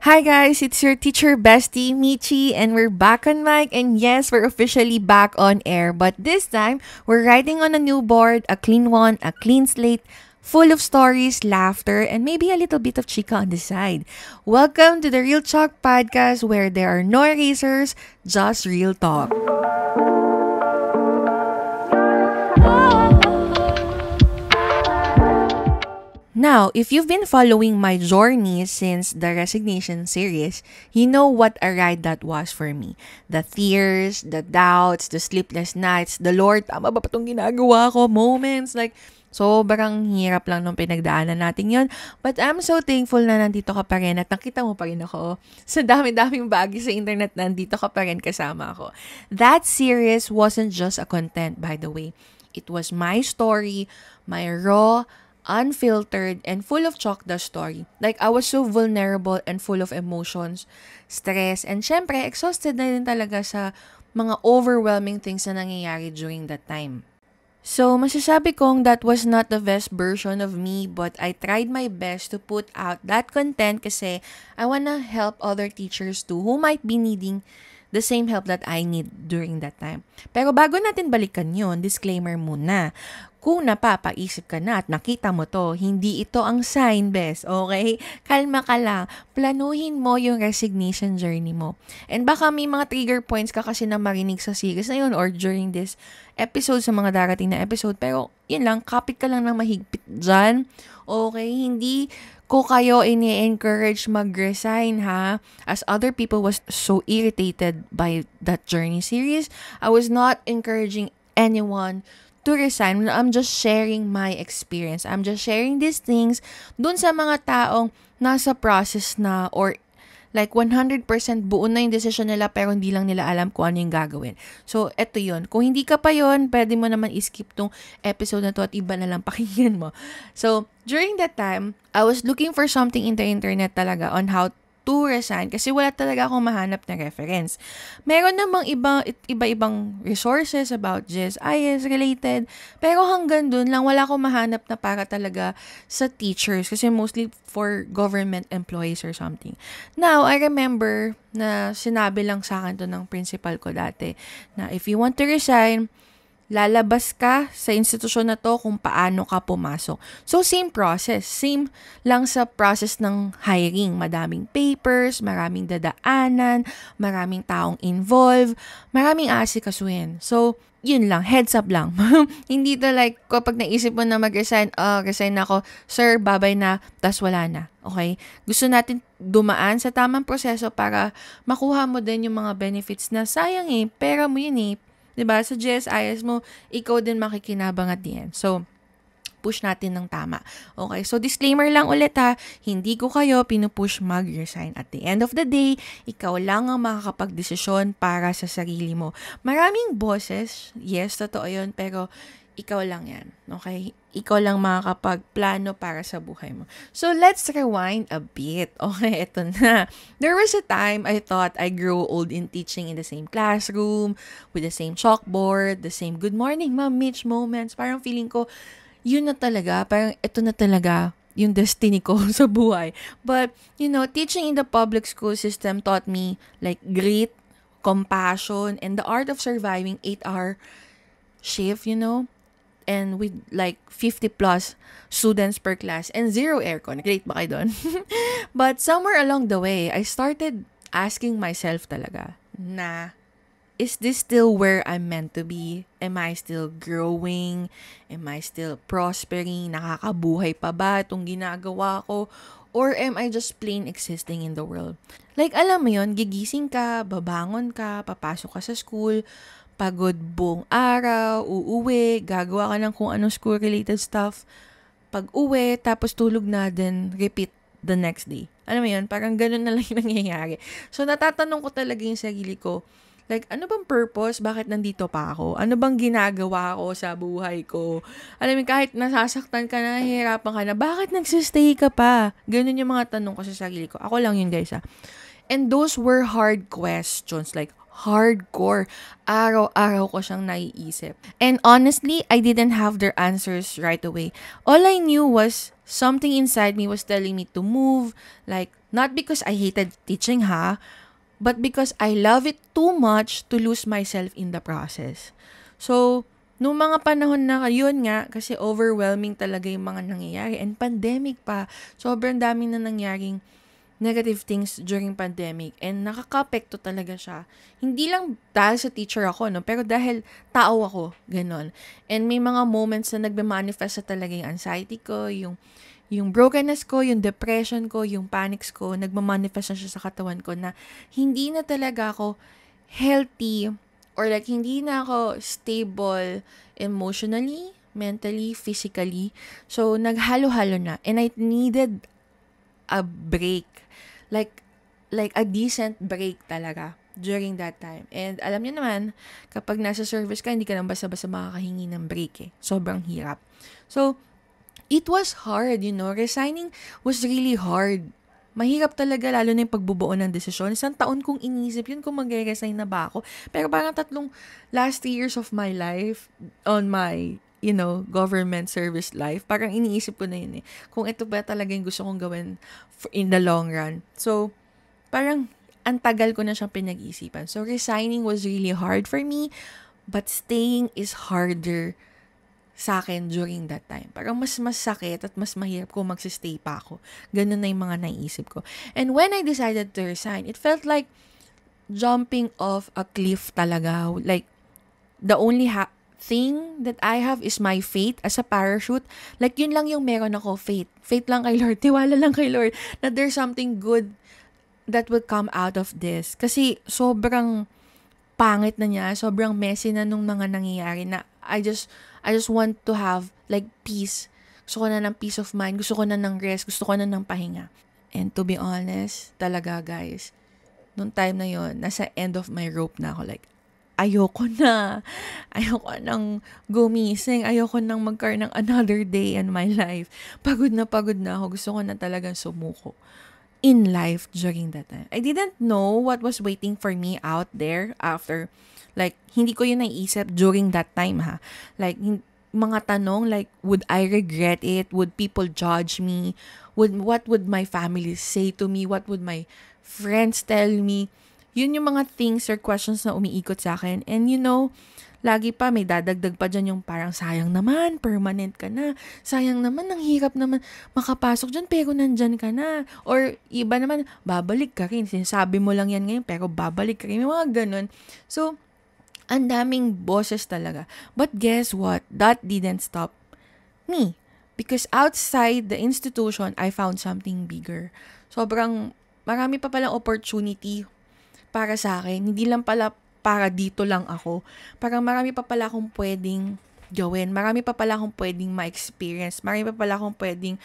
Hi guys, it's your teacher bestie Michi and we're back on mic and yes, we're officially back on air. But this time, we're writing on a new board, a clean one, a clean slate, full of stories, laughter, and maybe a little bit of chica on the side. Welcome to the Real Talk podcast where there are no erasers, just real talk. Now, if you've been following my journey since the Resignation series, you know what a ride that was for me. The tears, the doubts, the sleepless nights, the Lord, tama ba itong ginagawa ko? Moments like, sobrang hirap lang nung pinagdaanan natin yon. But I'm so thankful na nandito ka pa rin at nakita mo pa rin ako. Sa dami-daming bagay sa internet, nandito ka pa rin kasama ako. That series wasn't just a content, by the way. It was my story, my raw, unfiltered, and full of chalk the story. Like, I was so vulnerable and full of emotions, stress, and syempre, exhausted na din talaga sa mga overwhelming things na nangyayari during that time. So, masasabi kong that was not the best version of me, but I tried my best to put out that content kasi I wanna help other teachers too who might be needing the same help that I need during that time. Pero bago natin balikan yon, disclaimer muna. Kung napapaisip ka na at nakita mo to, hindi ito ang sign, bes, okay? Kalma ka lang. Planuhin mo yung resignation journey mo. And baka may mga trigger points ka kasi na marinig sa series na yun or during this episode, sa mga darating na episode. Pero yun lang, kapit ka lang ng mahigpit dyan. Okay? Hindi ko kayo ini-encourage mag-resign, ha? As other people was so irritated by that journey series, I was not encouraging anyone to resign. I'm just sharing my experience. I'm just sharing these things dun sa mga taong nasa process na or like 100% buo na yung decision nila pero hindi lang nila alam kung ano yung gagawin. So, eto yun. Kung hindi ka pa yun, pwede mo naman i-skip tong episode na to at iba na lang pakinggan mo. So, during that time, I was looking for something in the internet talaga on how to resign kasi wala talaga akong mahanap na reference. Meron namang iba-ibang resources about GSIS related, pero hanggang dun lang wala akong mahanap na para talaga sa teachers kasi mostly for government employees or something. Now, I remember na sinabi lang sa akin to ng principal ko dati na if you want to resign, lalabas ka sa institusyon na to kung paano ka pumasok. So, same process. Same lang sa process ng hiring. Madaming papers, maraming dadaanan, maraming taong involved, maraming aasikasuhin. So, yun lang. Heads up lang. Hindi to like, kapag naisip mo na mag-resign, resign na ako, sir, babay na, tas wala na. Okay? Gusto natin dumaan sa tamang proseso para makuha mo din yung mga benefits na sayang pera mo yun 'Diba? Sa GSIS mo, ikaw din makikinabang at the end. So, push natin ng tama. Okay? So, disclaimer lang ulit ha, hindi ko kayo pinupush mag-resign. At the end of the day, ikaw lang ang makakapag-desisyon para sa sarili mo. Maraming bosses, yes, totoo yun, pero ikaw lang yan. Okay? Ikaw lang makakapagplano para sa buhay mo. So, let's rewind a bit. Okay, eto na. There was a time I thought I grew old in teaching in the same classroom, with the same chalkboard, the same good morning, Ma'am Mitch moments. Parang feeling ko, yun na talaga. Parang ito na talaga yung destiny ko sa buhay. But, teaching in the public school system taught me like grit, compassion, and the art of surviving 8-hour shift, and with like 50 plus students per class and zero aircon. Great ba kayo doon? But somewhere along the way, I started asking myself talaga na, is this still where I'm meant to be? Am I still growing? Am I still prospering? Nakakabuhay pa ba itong ginagawa ko? Or am I just plain existing in the world? Like, alam mo yun, gigising ka, babangon ka, papasok ka sa school, pagod buong araw, uuwi, gagawa ka ng kung anong school-related stuff. Pag-uwi, tapos tulog na, then repeat the next day. Alam mo yun, parang ganun na lang yung nangyayari. So, natatanong ko talaga yung sarili ko, like, ano bang purpose? Bakit nandito pa ako? Ano bang ginagawa ko sa buhay ko? Alam mo, kahit nasasaktan ka na, nahihirapan ka na, bakit nagsistay ka pa? Ganun yung mga tanong ko sa sarili ko. Ako lang yun, guys, ha. And those were hard questions, like, hardcore. Araw-araw ko siyang naiisip. And honestly, I didn't have their answers right away. All I knew was something inside me was telling me to move, like Not because I hated teaching but because I love it too much to lose myself in the process. So, nung mga panahon na yun nga, kasi overwhelming talaga yung mga nangyayari. And pandemic pa, sobrang dami na nangyaring negative things during pandemic. And nakaka-apekto talaga siya. Hindi lang dahil sa teacher ako, no? Pero dahil tao ako, ganon. And may mga moments na nagbe-manifest sa talaga yung anxiety ko, yung brokenness ko, yung depression ko, yung panics ko, nagmamanifest na siya sa katawan ko na hindi na talaga ako healthy or like hindi na ako stable emotionally, mentally, physically. So, naghalo-halo na. And I needed a break. Like a decent break talaga during that time. And alam niyo naman, kapag nasa service ka, hindi ka lang basta-basta makakahingi ng break eh. Sobrang hirap. So, it was hard, Resigning was really hard. Mahirap talaga, lalo na yung pagbubuo ng desisyon. Isang taon kong inisip yun kung mag-resign na ba ako. Pero parang last 3 years of my life on my, government service life, parang iniisip ko na yun eh. Kung ito ba talaga yung gusto kong gawin in the long run. So, parang ang tagal ko na siyang pinag-iisipan. So, resigning was really hard for me, but staying is harder sa akin during that time. Parang mas sakit at mas mahirap kung magsistay pa ako. Ganun na yung mga naisip ko. And when I decided to resign, it felt like jumping off a cliff talaga. Like, the only thing that I have is my faith as a parachute. Like, yun lang yung meron ako, faith. Faith lang kay Lord. Tiwala lang kay Lord na there's something good that will come out of this. Kasi sobrang pangit na niya, sobrang messy na nung mga nangyayari na I just want to have like peace. Gusto ko na ng peace of mind, gusto ko na ng rest, gusto ko na ng pahinga. And to be honest, talaga guys, nung time na yon, nasa end of my rope na ako. Like, ayoko nang gumising, ayoko nang magkaroon ng another day in my life. Pagod na ako, gusto ko na talagang sumuko in life during that time. I didn't know what was waiting for me out there after. Like, hindi ko yun naisip during that time, Like, mga tanong, like, would I regret it? Would people judge me? What would my family say to me? What would my friends tell me? Yun yung mga things or questions na umiikot sa akin. And lagi pa may dadagdag pa dyan yung parang sayang naman, permanent ka na. Sayang naman, ang hirap naman makapasok dyan pero nandyan ka na. Or iba naman, babalik ka rin. Sinasabi mo lang yan ngayon pero babalik ka rin. May mga ganun. So, ang daming boses talaga. But guess what? That didn't stop me. Because outside the institution, I found something bigger. Sobrang marami pa palang opportunity para sa akin. Hindi lang pala para dito lang ako. Parang marami pa pala akong pwedeng gawin. Marami pa pala akong pwedeng ma-experience. Marami pa pala akong pwedeng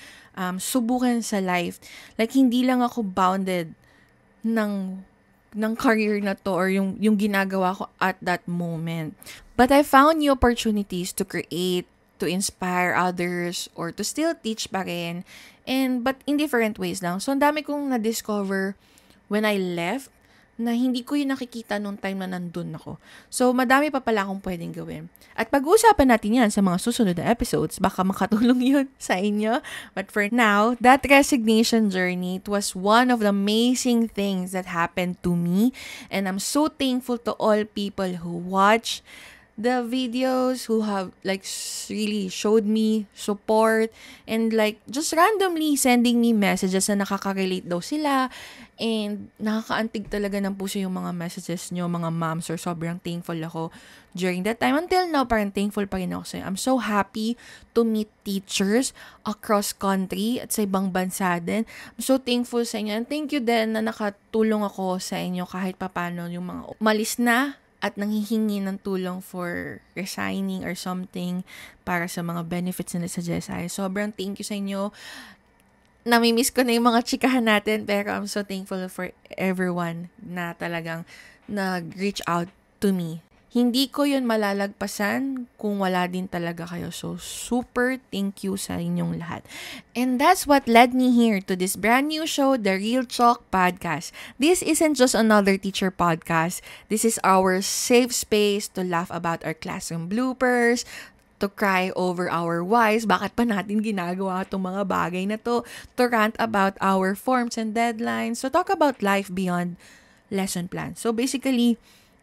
subukan sa life. Like, hindi lang ako bounded ng career na to or yung ginagawa ko at that moment. But I found new opportunities to create, to inspire others, or to still teach pa rin. But in different ways lang. So, ang dami kong na-discover when I left na hindi ko yung nakikita nung time na nandun ako. So, madami pa pala akong pwedeng gawin. At pag-uusapan natin yan sa mga susunod na episodes. Baka makatulong yun sa inyo. But for now, that resignation journey, it was one of the amazing things that happened to me. And I'm so thankful to all people who watch the videos, who have like really showed me support and like just randomly sending me messages na nakaka-relate daw sila. And nakakaantig talaga ng puso yung mga messages nyo, mga moms, or sobrang thankful ako during that time. Until now, parang thankful pa rin ako sa'yo. I'm so happy to meet teachers across country at sa ibang bansa din. I'm so thankful sa inyo. And thank you din na nakatulong ako sa inyo kahit papano yung mga umalis na at nanghihingi ng tulong for resigning or something para sa mga benefits na nasuggest ay. Sobrang thank you sa inyo. Namimiss ko na yung mga chikahan natin, pero I'm so thankful for everyone na talagang nag-reach out to me. Hindi ko yun malalagpasan kung wala din talaga kayo. So, super thank you sa inyong lahat. And that's what led me here to this brand new show, The Real Talk Podcast. This isn't just another teacher podcast. This is our safe space to laugh about our classroom bloopers, to cry over our whys, bakit pa natin ginagawa itong mga bagay na to rant about our forms and deadlines, to talk about life beyond lesson plan. So basically,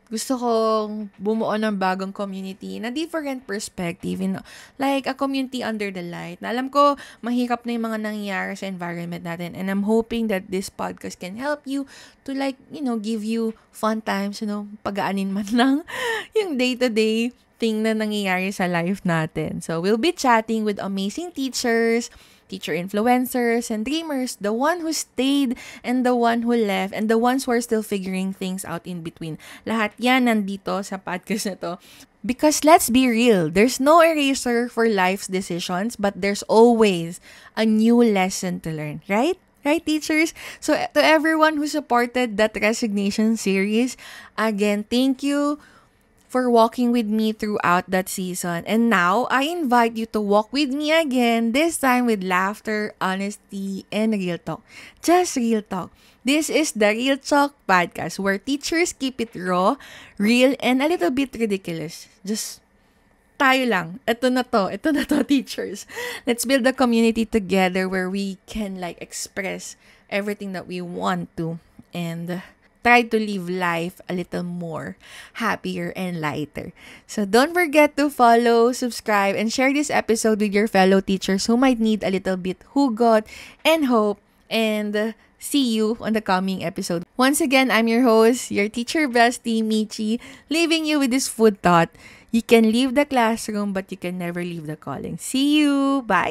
gusto kong bumuo ng bagong community na different perspective, like a community under the light. Na alam ko, mahirap na yung mga nangyayari sa environment natin, and I'm hoping that this podcast can help you to give you fun times, pagaanin man lang yung day-to-day thing na nangyayari sa life natin. So, we'll be chatting with amazing teachers, teacher influencers, and dreamers, the one who stayed and the one who left, and the ones who are still figuring things out in between. Lahat yan nandito sa podcast na to. Because let's be real, there's no eraser for life's decisions, but there's always a new lesson to learn, right? Right, teachers? So, to everyone who supported that resignation series, again, thank you for walking with me throughout that season. And now, I invite you to walk with me again, this time with laughter, honesty, and real talk. Just real talk. This is the Real Talk Podcast, where teachers keep it raw, real, and a little bit ridiculous. Just tayo lang. Ito na to, teachers. Let's build a community together where we can express everything that we want to, and try to live life a little more happier and lighter. So don't forget to follow, subscribe, and share this episode with your fellow teachers who might need a little bit hugot and hope. And see you on the coming episode. Once again, I'm your host, your teacher bestie, Michi, leaving you with this food thought. You can leave the classroom, but you can never leave the calling. See you! Bye!